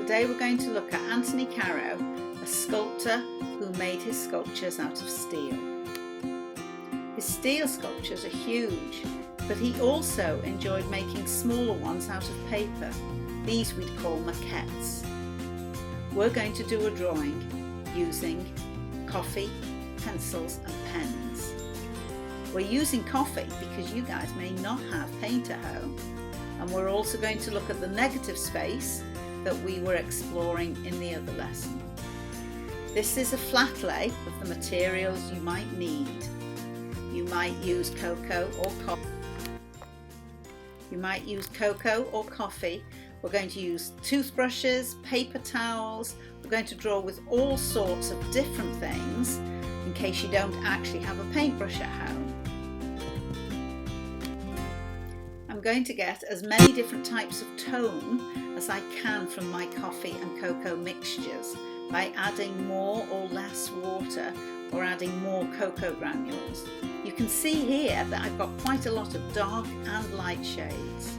Today we're going to look at Anthony Caro, a sculptor who made his sculptures out of steel. His steel sculptures are huge, but he also enjoyed making smaller ones out of paper. These we'd call maquettes. We're going to do a drawing using coffee, pencils and pens. We're using coffee because you guys may not have paint at home. And we're also going to look at the negative space that we were exploring in the other lesson. This is a flat lay of the materials you might need. You might use cocoa or coffee. We're going to use toothbrushes, paper towels. We're going to draw with all sorts of different things in case you don't actually have a paintbrush at home. I'm going to get as many different types of tone as I can from my coffee and cocoa mixtures by adding more or less water or adding more cocoa granules. You can see here that I've got quite a lot of dark and light shades.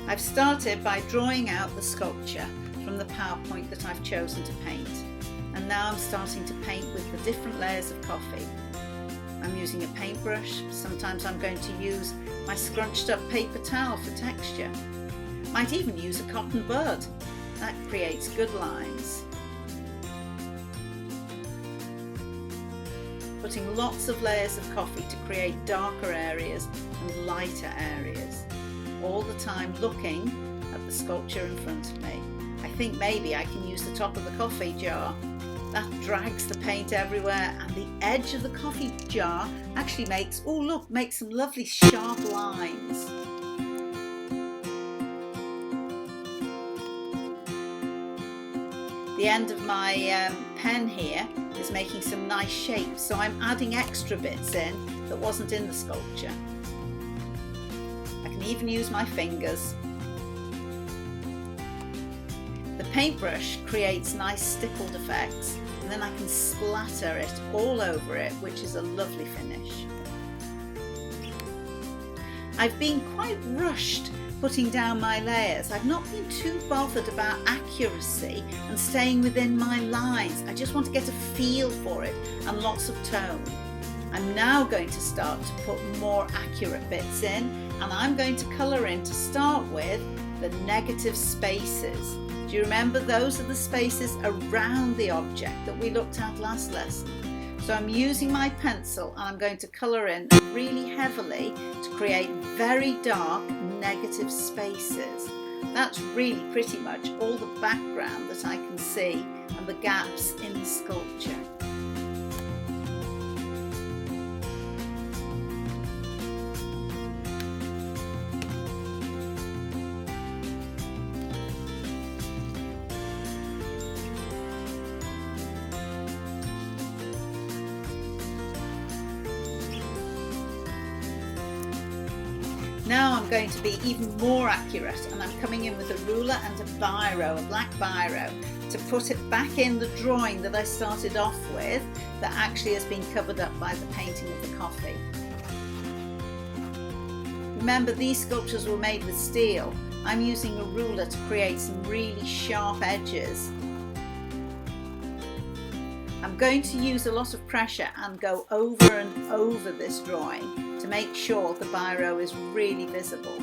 I've started by drawing out the sculpture from the PowerPoint that I've chosen to paint, and now I'm starting to paint with the different layers of coffee. I'm using a paintbrush. Sometimes I'm going to use my scrunched up paper towel for texture. Might even use a cotton bud. That creates good lines. Putting lots of layers of coffee to create darker areas and lighter areas. All the time looking at the sculpture in front of me. I think maybe I can use the top of the coffee jar. That drags the paint everywhere, and the edge of the coffee jar actually makes some lovely sharp lines. The end of my pen here is making some nice shapes, so I'm adding extra bits in that wasn't in the sculpture. I can even use my fingers. The paintbrush creates nice stippled effects, and then I can splatter it all over it, which is a lovely finish. I've been quite rushed putting down my layers. I've not been too bothered about accuracy and staying within my lines. I just want to get a feel for it and lots of tone. I'm now going to start to put more accurate bits in, and I'm going to colour in to start with the negative spaces. Do you remember those are the spaces around the object that we looked at last lesson? So I'm using my pencil and I'm going to colour in really heavily to create very dark negative spaces. That's really pretty much all the background that I can see and the gaps in the sculpture. Now I'm going to be even more accurate, and I'm coming in with a ruler and a biro, a black biro, to put it back in the drawing that I started off with that actually has been covered up by the painting of the coffee. Remember, these sculptures were made with steel. I'm using a ruler to create some really sharp edges. I'm going to use a lot of pressure and go over and over this drawing to make sure the biro is really visible.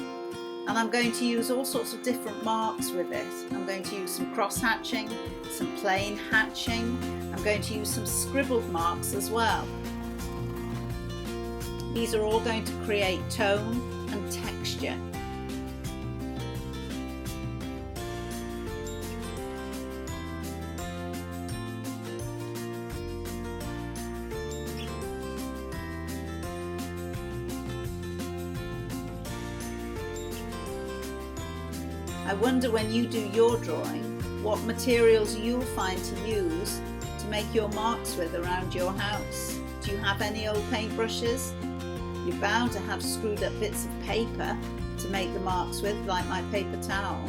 And I'm going to use all sorts of different marks with it. I'm going to use some cross hatching, some plain hatching. I'm going to use some scribbled marks as well. These are all going to create tone and texture. I wonder when you do your drawing what materials you'll find to use to make your marks with around your house. Do you have any old paintbrushes? You're bound to have screwed up bits of paper to make the marks with, like my paper towel.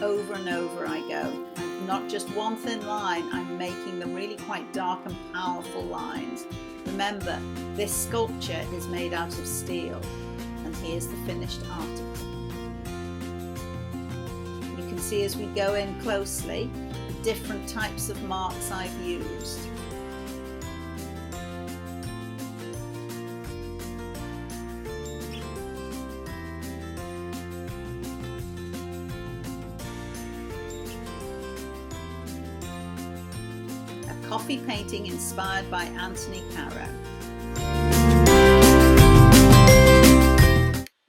Over and over I go. Not just one thin line, I'm making the really quite dark and powerful lines. Remember, this sculpture is made out of steel, and here's the finished article. You can see as we go in closely the different types of marks I've used. Coffee painting inspired by Anthony Caro.